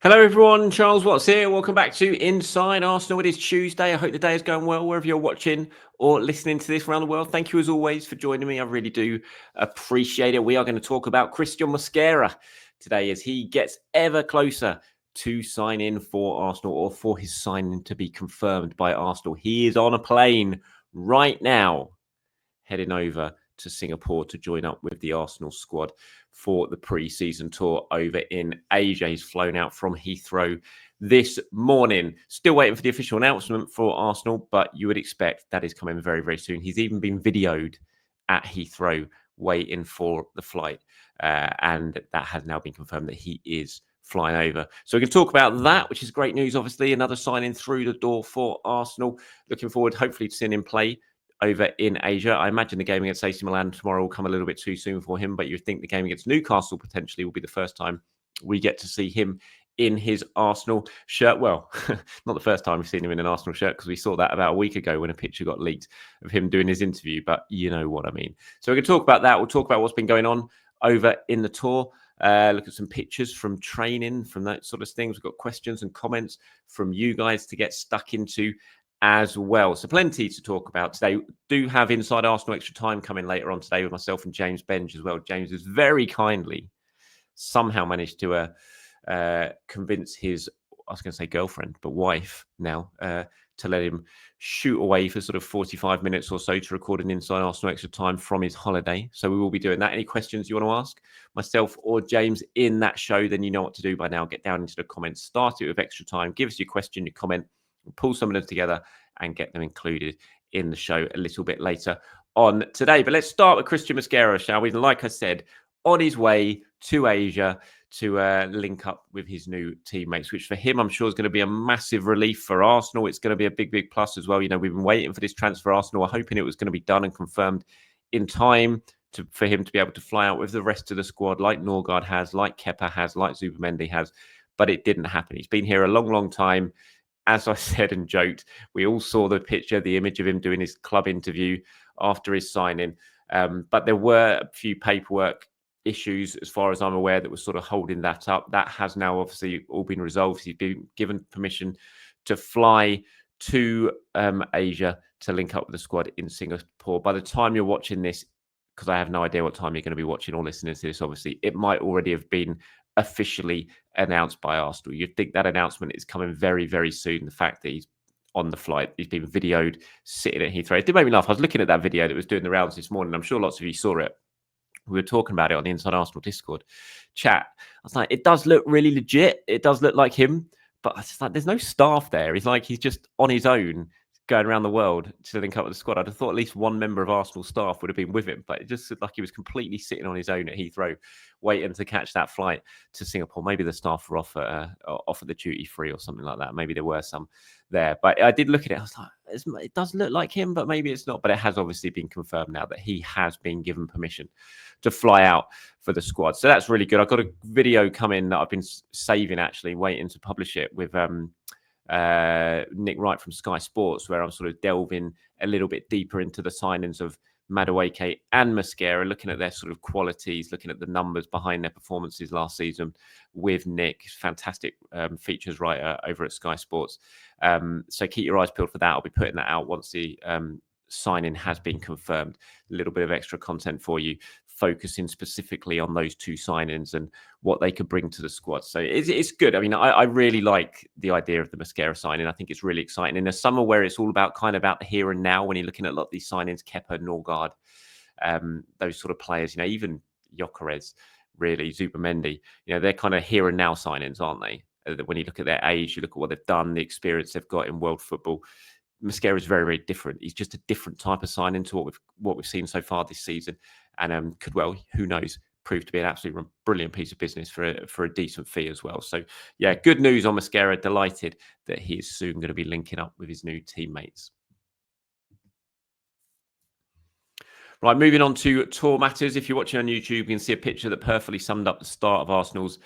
Hello, everyone. Charles Watts here. Welcome back to Inside Arsenal. It is Tuesday. I hope the day is going well wherever you're watching or listening to this around the world. Thank you, as always, for joining me. I really do appreciate it. We are going to talk about Cristhian Mosquera today as he gets ever closer to sign in for Arsenal, or for his signing to be confirmed by Arsenal. He is on a plane right now, heading over to Singapore to join up with the Arsenal squad for the pre-season tour over in Asia. He's flown out from Heathrow this morning. Still waiting for the official announcement for Arsenal, but you would expect that is coming very, very soon. He's even been videoed at Heathrow waiting for the flight, and that has now been confirmed that he is flying over. So we can talk about that, which is great news. Obviously, another signing through the door for Arsenal. Looking forward, hopefully, to seeing him play over in Asia. I imagine the game against AC Milan tomorrow will come a little bit too soon for him, but you think the game against Newcastle potentially will be the first time we get to see him in his Arsenal shirt. Well, not the first time we've seen him in an Arsenal shirt, because we saw that about a week ago when a picture got leaked of him doing his interview, but you know what I mean. So we can talk about that. We'll talk about what's been going on over in the tour. Look at some pictures from training, from that sort of things. We've got questions and comments from you guys to get stuck into as well. So plenty to talk about today. Do have Inside Arsenal Extra Time coming later on today with myself and James Benge as well. James has very kindly somehow managed to convince his, I was going to say girlfriend, but wife now, to let him shoot away for sort of 45 minutes or so to record an Inside Arsenal Extra Time from his holiday. So we will be doing that. Any questions you want to ask myself or James in that show, then you know what to do by now. Get down into the comments, start it with Extra Time, give us your question, your comment. We'll pull some of them together and get them included in the show a little bit later on today. But let's start with Cristhian Mosquera, shall we? Like I said, on his way to Asia to link up with his new teammates, which for him, I'm sure is going to be a massive relief. For Arsenal, it's going to be a big, big plus as well. You know, we've been waiting for this transfer. Arsenal were hoping it was going to be done and confirmed in time for him to be able to fly out with the rest of the squad, like Norgard has, like Kepa has, like Zubamendi has, but it didn't happen. He's been here a long, long time. As I said and joked, we all saw the picture, the image of him doing his club interview after his signing. But there were a few paperwork issues, as far as I'm aware, that was sort of holding that up. That has now obviously all been resolved. He's been given permission to fly to Asia to link up with the squad in Singapore. By the time you're watching this, because I have no idea what time you're going to be watching or listening to this, obviously, it might already have been officially announced by Arsenal. You'd think that announcement is coming very, very soon. The fact that he's on the flight, he's been videoed sitting at Heathrow. It did make me laugh. I was looking at that video that was doing the rounds this morning. I'm sure lots of you saw it. We were talking about it on the Inside Arsenal Discord chat. I was like, it does look really legit. It does look like him, but I was just like, there's no staff there. He's just on his own going around the world to link up with the squad. I'd have thought at least one member of Arsenal staff would have been with him, but it just looked like he was completely sitting on his own at Heathrow, waiting to catch that flight to Singapore. Maybe the staff were off at the duty free or something like that. Maybe there were some there, but I did look at it. I was like, it does look like him, but maybe it's not. But it has obviously been confirmed now that he has been given permission to fly out for the squad. So that's really good. I've got a video coming that I've been saving, actually, waiting to publish it with Nick Wright from Sky Sports, where I'm sort of delving a little bit deeper into the signings of Madueke and Mosquera, looking at their sort of qualities, looking at the numbers behind their performances last season with Nick. Fantastic features writer over at Sky Sports. So keep your eyes peeled for that. I'll be putting that out once the signing has been confirmed. A little bit of extra content for you, focusing specifically on those two signings and what they could bring to the squad. So it's good. I mean, I really like the idea of the Mosquera signing. I think it's really exciting. In a summer where it's all about the here and now, when you're looking at a lot of these signings, Kepa, Norgard, those sort of players, you know, even Gyökeres, really, Zubamendi, you know, they're kind of here and now signings, aren't they? When you look at their age, you look at what they've done, the experience they've got in world football. Mosquera is very, very different. He's just a different type of signing to what we've seen so far this season, and could well, who knows, prove to be an absolutely brilliant piece of business for a decent fee as well. So yeah, good news on Mosquera. Delighted that he is soon going to be linking up with his new teammates. Right, moving on to tour matters. If you're watching on YouTube, you can see a picture that perfectly summed up the start of Arsenal's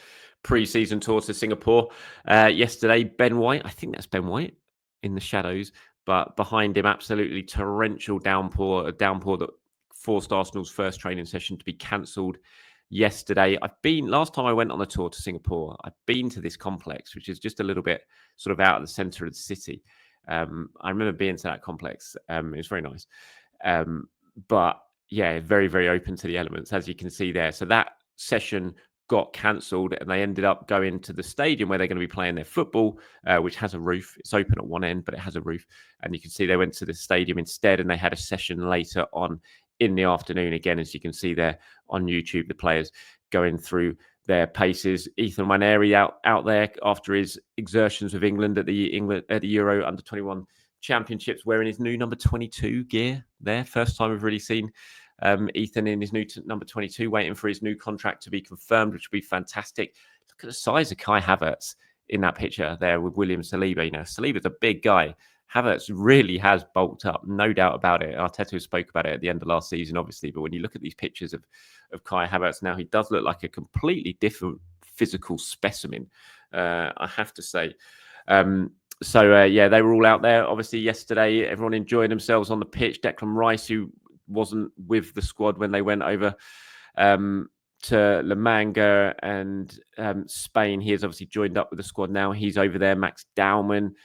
pre-season tour to Singapore yesterday. Ben White, I think that's Ben White in the shadows, but behind him, absolutely torrential downpour, a downpour that forced Arsenal's first training session to be cancelled yesterday. Last time I went on a tour to Singapore, I've been to this complex, which is just a little bit sort of out of the center of the city. I remember being to that complex. It was very nice. But yeah, very, very open to the elements, as you can see there. So that session got cancelled and they ended up going to the stadium where they're going to be playing their football, which has a roof. It's open at one end, but it has a roof. And you can see they went to the stadium instead and they had a session later on in the afternoon. Again, as you can see there on YouTube, the players going through their paces. Ethan Nwaneri out there after his exertions with England at the Euro Under-21 Championships, wearing his new number 22 gear there. First time we've really seen Ethan in his new number 22, waiting for his new contract to be confirmed, which would be fantastic. Look at the size of Kai Havertz in that picture there with William Saliba. You know, Saliba's a big guy. Havertz really has bulked up, no doubt about it. Arteta spoke about it at the end of last season, obviously. But when you look at these pictures of Kai Havertz now, he does look like a completely different physical specimen, I have to say. Yeah, they were all out there. Obviously, yesterday, everyone enjoying themselves on the pitch. Declan Rice, who wasn't with the squad when they went over to La Manga and Spain, he has obviously joined up with the squad now. He's over there. Max Dowman.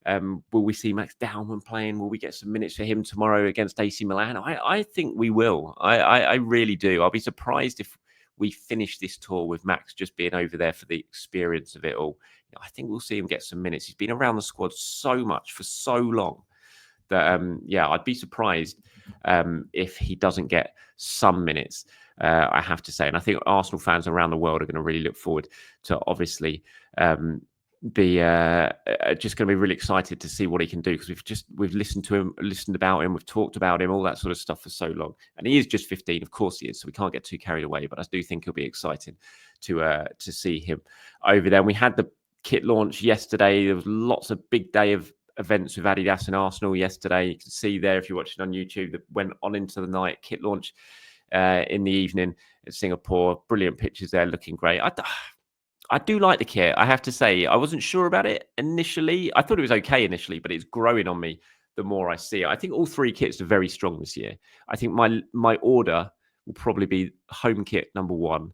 Will we see Max Dowman playing? Will we get some minutes for him tomorrow against AC Milan? I think we will. I really do. I'll be surprised if we finish this tour with Max just being over there for the experience of it all. You know, I think we'll see him get some minutes. He's been around the squad so much for so long that, I'd be surprised if he doesn't get some minutes, I have to say. And I think Arsenal fans around the world are going to really look forward to obviously be just going to be really excited to see what he can do, because we've listened to him, listened about him, we've talked about him, all that sort of stuff for so long. And he is just 15, of course he is, so we can't get too carried away. But I do think it'll be exciting to see him over there. And we had the kit launch yesterday. There was lots of big day of events with Adidas and Arsenal yesterday. You can see there if you're watching on YouTube that went on into the night. Kit launch in the evening at Singapore. Brilliant pictures there, looking great. I do like the kit, I have to say. I wasn't sure about it initially. I thought it was okay initially, but it's growing on me the more I see it. I think all three kits are very strong this year. I think my order will probably be home kit number 1,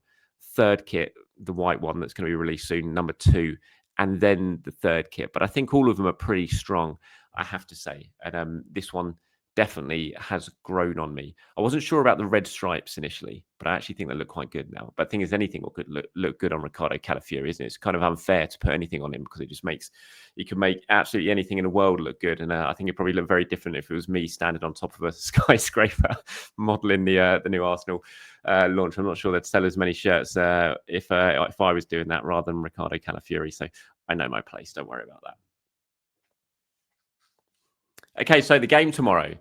third kit, the white one that's going to be released soon, number 2, and then the third kit. But I think all of them are pretty strong, I have to say. And this one definitely has grown on me. I wasn't sure about the red stripes initially, but I actually think they look quite good now. But the thing is, anything will look good on Riccardo Calafiori, isn't it? It's kind of unfair to put anything on him, because it just makes, you can make absolutely anything in the world look good. And I think it probably looked very different if it was me standing on top of a skyscraper modeling the new Arsenal launch. I'm not sure they'd sell as many shirts if I was doing that rather than Riccardo Calafiori. So I know my place. Don't worry about that. Okay, so the game tomorrow,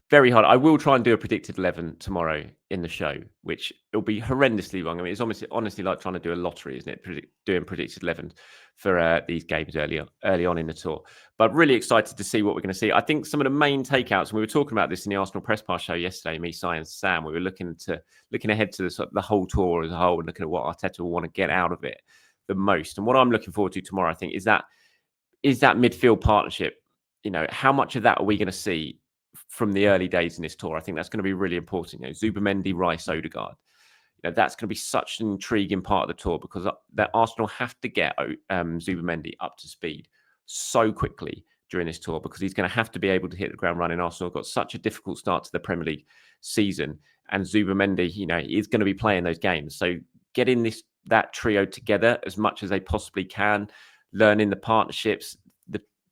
very hard. I will try and do a predicted 11 tomorrow in the show, which it'll be horrendously wrong. I mean, it's honestly like trying to do a lottery, isn't it? Doing predicted 11 for these games early on in the tour. But really excited to see what we're going to see. I think some of the main takeouts, and we were talking about this in the Arsenal Press Pass show yesterday, me, Si, and Sam. We were looking ahead to the whole tour as a whole and looking at what Arteta will want to get out of it the most. And what I'm looking forward to tomorrow, I think, is that midfield partnership. You know, how much of that are we going to see from the early days in this tour? I think that's going to be really important. You know, Zubimendi, Rice, Odegaard. You know, that's going to be such an intriguing part of the tour, because that Arsenal have to get Zubimendi up to speed so quickly during this tour, because he's going to have to be able to hit the ground running. Arsenal got such a difficult start to the Premier League season, and Zubimendi, you know, is going to be playing those games. So getting that trio together as much as they possibly can, learning the partnerships,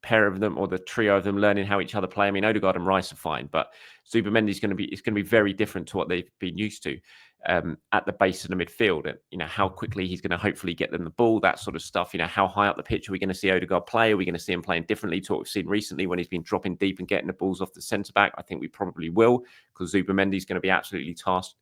pair of them or the trio of them learning how each other play. I mean, Odegaard and Rice are fine, but Zubimendi is going to be very different to what they've been used to at the base of the midfield. And you know, how quickly he's going to hopefully get them the ball, that sort of stuff. You know, how high up the pitch are we going to see Odegaard play? Are we going to see him playing differently to what we've seen recently when he's been dropping deep and getting the balls off the centre back? I think we probably will, because Zubimendi is going to be absolutely tasked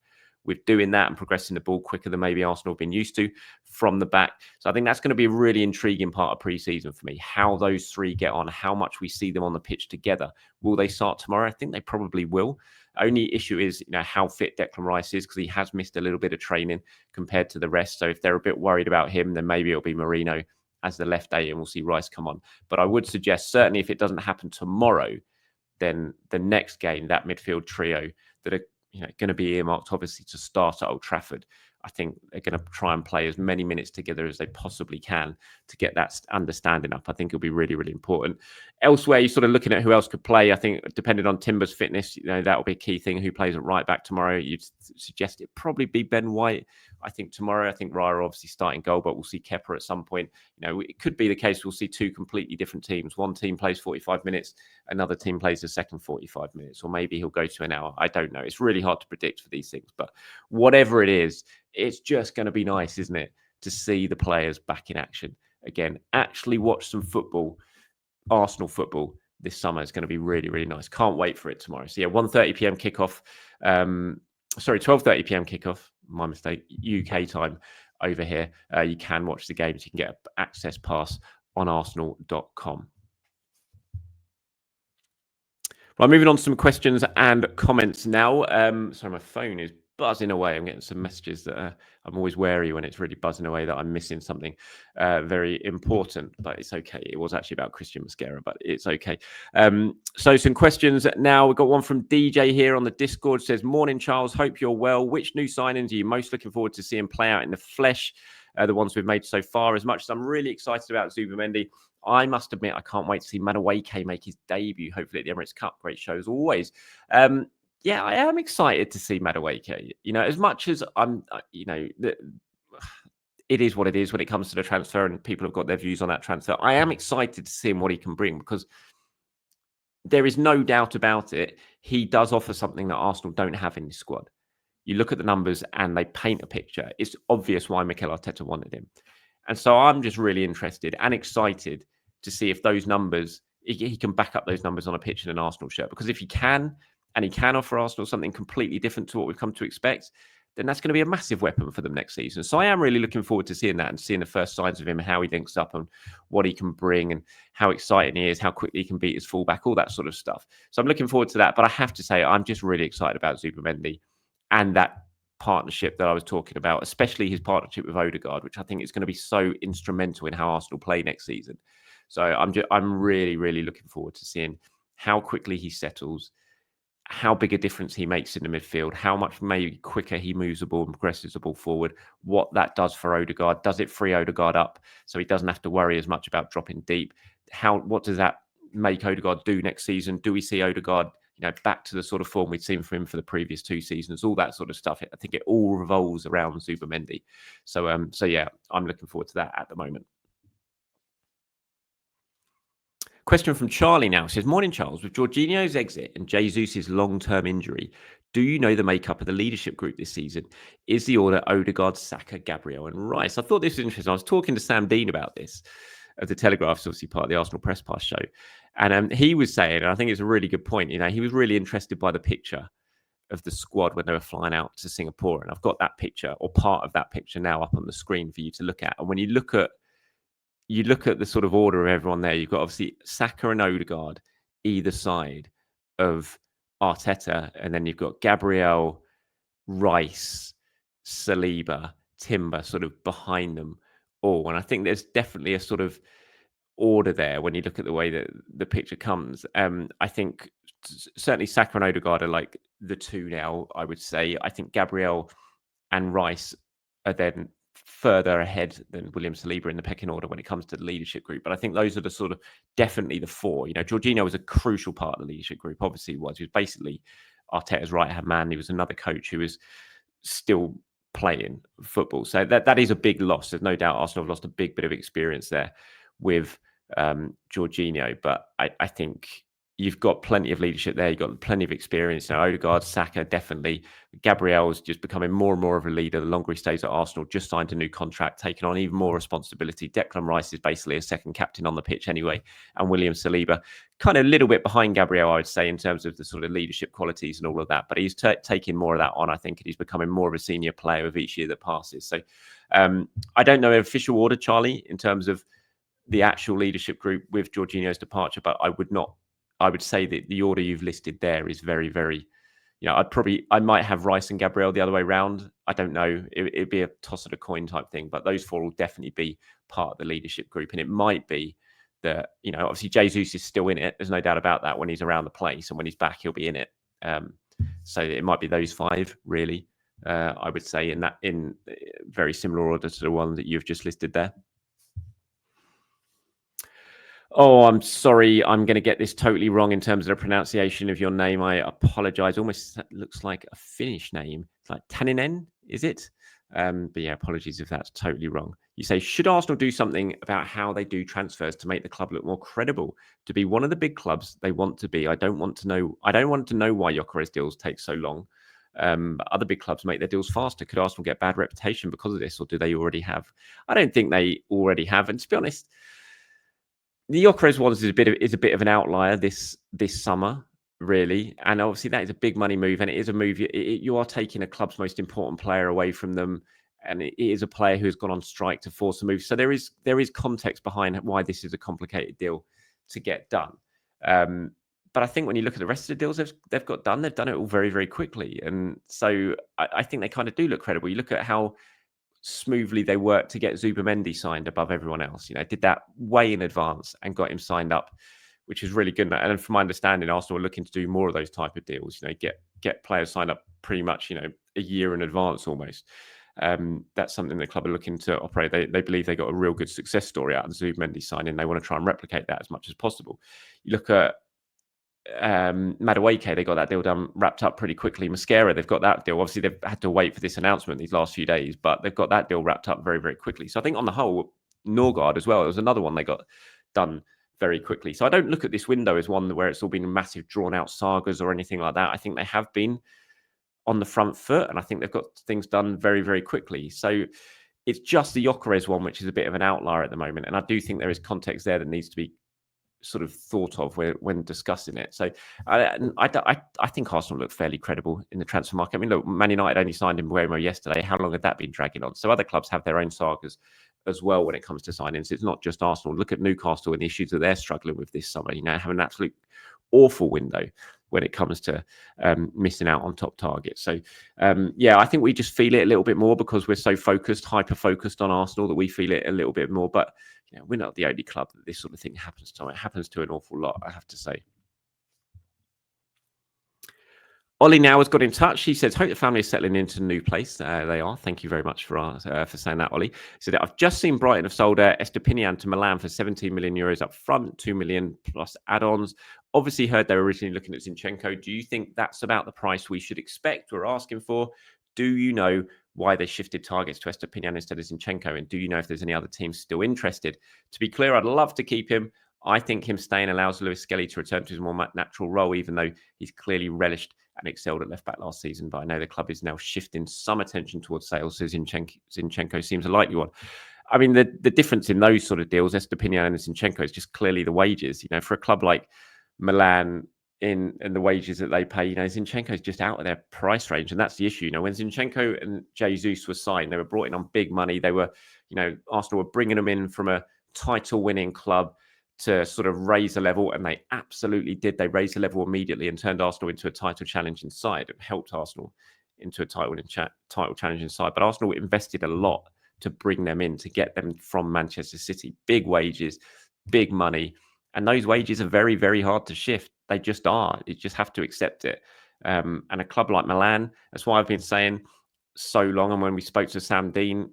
with doing that and progressing the ball quicker than maybe Arsenal have been used to from the back. So I think that's going to be a really intriguing part of pre-season for me, how those three get on, how much we see them on the pitch together. Will they start tomorrow? I think they probably will. Only issue is, you know, how fit Declan Rice is, because he has missed a little bit of training compared to the rest. So if they're a bit worried about him, then maybe it'll be Marino as the left A and we'll see Rice come on. But I would suggest, certainly if it doesn't happen tomorrow, then the next game, that midfield trio that are, you know, going to be earmarked obviously to start at Old Trafford, I think they're going to try and play as many minutes together as they possibly can to get that understanding up. I think it'll be really, really important. Elsewhere, you're sort of looking at who else could play. I think depending on Timber's fitness, that will be a key thing. Who plays at right back tomorrow? You'd suggest it probably be Ben White. I think tomorrow. I think Raya obviously starting goal, but we'll see Kepa at some point. It could be the case we'll see two completely different teams. One team plays 45 minutes, another team plays the second 45 minutes, or maybe he'll go to an hour. I don't know. It's really hard to predict for these things, but whatever it is, it's just going to be nice, isn't it, to see the players back in action again. Actually watch some football, Arsenal football this summer. Is going to be really, really nice. Can't wait for it tomorrow. So yeah, 1:30 p.m. kickoff. 12:30 p.m. kickoff. My mistake. UK time over here. You can watch the games. You can get an access pass on arsenal.com. Well, moving on to some questions and comments now. Sorry, my phone is buzzing away. I'm getting some messages that I'm always wary when it's really buzzing away that I'm missing something very important, but it's okay. It was actually about Cristhian Mosquera, but it's okay. So some questions now. We've got one from DJ here on the Discord. Says, morning, Charles. Hope you're well. Which new signings are you most looking forward to seeing play out in the flesh? The ones we've made so far. As much as I'm really excited about Zubimendi, I must admit, I can't wait to see Madueke make his debut, hopefully at the Emirates Cup. Great show as always. Yeah, I am excited to see Madueke. As much as I'm, it is what it is when it comes to the transfer, and people have got their views on that transfer. I am excited to see him, what he can bring, because there is no doubt about it. He does offer something that Arsenal don't have in this squad. You look at the numbers and they paint a picture. It's obvious why Mikel Arteta wanted him. And so I'm just really interested and excited to see if those numbers, he can back up those numbers on a pitch in an Arsenal shirt. Because if he can, and he can offer Arsenal something completely different to what we've come to expect, then that's going to be a massive weapon for them next season. So I am really looking forward to seeing that and seeing the first signs of him, how he links up and what he can bring and how exciting he is, how quickly he can beat his fullback, all that sort of stuff. So I'm looking forward to that. But I have to say, I'm just really excited about Zubimendi and that partnership that I was talking about, especially his partnership with Odegaard, which I think is going to be so instrumental in how Arsenal play next season. So I'm really, really looking forward to seeing how quickly he settles, how big a difference he makes in the midfield, how much maybe quicker he moves the ball and progresses the ball forward, what that does for Odegaard. Does it free Odegaard up so he doesn't have to worry as much about dropping deep? What does that make Odegaard do next season? Do we see Odegaard back to the sort of form we'd seen from him for the previous two seasons, all that sort of stuff? I think it all revolves around Zubimendi. So yeah, I'm looking forward to that at the moment. Question from Charlie now. Says, morning, Charles. With Jorginho's exit and Jesus' long-term injury, do you know the makeup of the leadership group this season? Is the order Odegaard, Saka, Gabriel and Rice? I thought this was interesting. I was talking to Sam Dean about this of the Telegraph, obviously part of the Arsenal Press Pass show. And he was saying, and I think it's a really good point, he was really interested by the picture of the squad when they were flying out to Singapore. And I've got that picture, or part of that picture, now up on the screen for you to look at. And when you look at the sort of order of everyone there, you've got obviously Saka and Odegaard either side of Arteta, and then you've got Gabriel, Rice, Saliba, Timber sort of behind them all. And I think there's definitely a sort of order there when you look at the way that the picture comes. I think certainly Saka and Odegaard are like the two now, I would say. I think Gabriel and Rice are then further ahead than William Saliba in the pecking order when it comes to the leadership group. But I think those are the sort of definitely the four. Jorginho was a crucial part of the leadership group. Obviously, he was basically Arteta's right-hand man. He was another coach who was still playing football. So that is a big loss. There's no doubt Arsenal have lost a big bit of experience there with Jorginho. But I think you've got plenty of leadership there. You've got plenty of experience. Now, Odegaard, Saka, definitely. Gabriel's just becoming more and more of a leader. The longer he stays at Arsenal, just signed a new contract, taking on even more responsibility. Declan Rice is basically a second captain on the pitch anyway. And William Saliba, kind of a little bit behind Gabriel, I would say, in terms of the sort of leadership qualities and all of that. But he's taking more of that on, I think, and he's becoming more of a senior player with each year that passes. So I don't know an official order, Charlie, in terms of the actual leadership group with Jorginho's departure, but I would say that the order you've listed there is very, very, I might have Rice and Gabriel the other way round. I don't know. It'd be a toss of a coin type thing, but those four will definitely be part of the leadership group. And it might be that, obviously Jesus is still in it. There's no doubt about that when he's around the place, and when he's back, he'll be in it. So it might be those five really. I would say in very similar order to the one that you've just listed there. Oh, I'm sorry. I'm going to get this totally wrong in terms of the pronunciation of your name. I apologize. Almost looks like a Finnish name. It's like Taninen, is it? But yeah, apologies if that's totally wrong. You say, should Arsenal do something about how they do transfers to make the club look more credible, to be one of the big clubs they want to be? I don't want to know. I don't want to know why Gyökeres deals take so long. But other big clubs make their deals faster. Could Arsenal get bad reputation because of this, or do they already have? I don't think they already have. And to be honest, the Gyökeres ones is a bit of an outlier this summer, really, and obviously that is a big money move, and it is a move. You are taking a club's most important player away from them, and it is a player who has gone on strike to force a move. So there is context behind why this is a complicated deal to get done. But I think when you look at the rest of the deals they've got done, they've done it all very, very quickly, and so I think they kind of do look credible. You look at how smoothly they worked to get Zubamendi signed above everyone else. Did that way in advance and got him signed up, which is really good. And from my understanding, Arsenal are looking to do more of those type of deals. Get players signed up pretty much a year in advance almost. That's something the club are looking to operate. They believe they got a real good success story out of the Zubamendi signing. They want to try and replicate that as much as possible. You look at Madueke, they got that deal done, wrapped up pretty quickly. Mosquera, they've got that deal. Obviously, they've had to wait for this announcement these last few days, but they've got that deal wrapped up very, very quickly. So I think on the whole, Norgard as well, there was another one they got done very quickly. So I don't look at this window as one where it's all been massive drawn out sagas or anything like that. I think they have been on the front foot, and I think they've got things done very, very quickly. So it's just the Gyökeres one, which is a bit of an outlier at the moment. And I do think there is context there that needs to be sort of thought of when discussing it. So I think Arsenal look fairly credible in the transfer market. I mean, look, Man United only signed Mbeumo yesterday. How long had that been dragging on? So other clubs have their own sagas as well when it comes to signings. It's not just Arsenal. Look at Newcastle and the issues that they're struggling with this summer. Having an absolute awful window when it comes to missing out on top targets. So, yeah, I think we just feel it a little bit more because we're so hyper-focused on Arsenal that we feel it a little bit more. But we're not the only club that this sort of thing happens to. It happens to an awful lot, I have to say. Ollie now has got in touch. He says, hope the family is settling into a new place. They are. Thank you very much for saying that, Ollie. He said, I've just seen Brighton have sold Estepinian to Milan for 17 million euros up front, 2 million plus add-ons. Obviously heard they were originally looking at Zinchenko. Do you think that's about the price we should expect or asking for? Do you know why they shifted targets to Estepinian instead of Zinchenko? And do you know if there's any other teams still interested? To be clear, I'd love to keep him. I think him staying allows Lewis Skelly to return to his more natural role, even though he's clearly relished and excelled at left back last season. But I know the club is now shifting some attention towards sales, so Zinchenko seems a likely one. I mean, the difference in those sort of deals, Estepinian and Zinchenko, is just clearly the wages. For a club like Milan, in the wages that they pay, Zinchenko is just out of their price range, and that's the issue. When Zinchenko and Jesus were signed, they were brought in on big money. They were, Arsenal were bringing them in from a title-winning club to sort of raise the level, and they absolutely did. They raised the level immediately and turned Arsenal into a title challenging side and helped Arsenal into a title challenging side. But Arsenal invested a lot to bring them in, to get them from Manchester City. Big wages, big money. And those wages are very, very hard to shift. They just are. You just have to accept it. And a club like Milan, that's why I've been saying so long. And when we spoke to Sam Dean,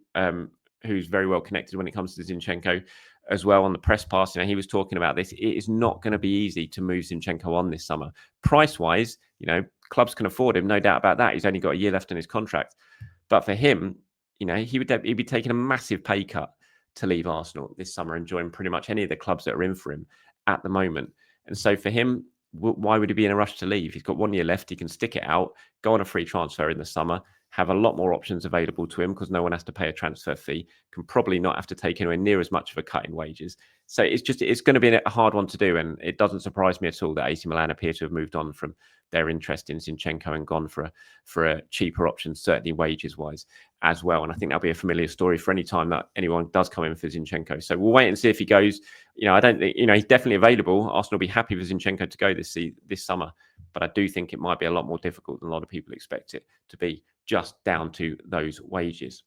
who's very well connected when it comes to Zinchenko as well on the press pass, he was talking about this. It is not going to be easy to move Zinchenko on this summer. Price-wise, clubs can afford him, no doubt about that. He's only got a year left in his contract. But for him, he'd be taking a massive pay cut to leave Arsenal this summer and join pretty much any of the clubs that are in for him at the moment. And so for him, why would he be in a rush to leave? He's got 1 year left. He can stick it out, go on a free transfer in the summer, have a lot more options available to him because no one has to pay a transfer fee, can probably not have to take anywhere near as much of a cut in wages. So it's going to be a hard one to do. And it doesn't surprise me at all that AC Milan appear to have moved on from their interest in Zinchenko and gone for a cheaper option, certainly wages-wise as well. And I think that'll be a familiar story for any time that anyone does come in for Zinchenko. So we'll wait and see if he goes. I don't think, he's definitely available. Arsenal will be happy for Zinchenko to go this summer. But I do think it might be a lot more difficult than a lot of people expect it to be, just down to those wages.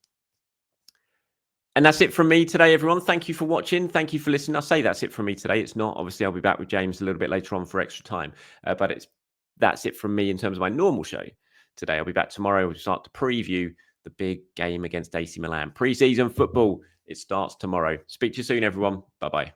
And that's it from me today, everyone. Thank you for watching. Thank you for listening. I'll say that's it from me today. It's not. Obviously, I'll be back with James a little bit later on for extra time. But that's it from me in terms of my normal show. today. I'll be back tomorrow. We'll start to preview the big game against AC Milan. Pre-season football, it starts tomorrow. Speak to you soon, everyone. Bye-bye.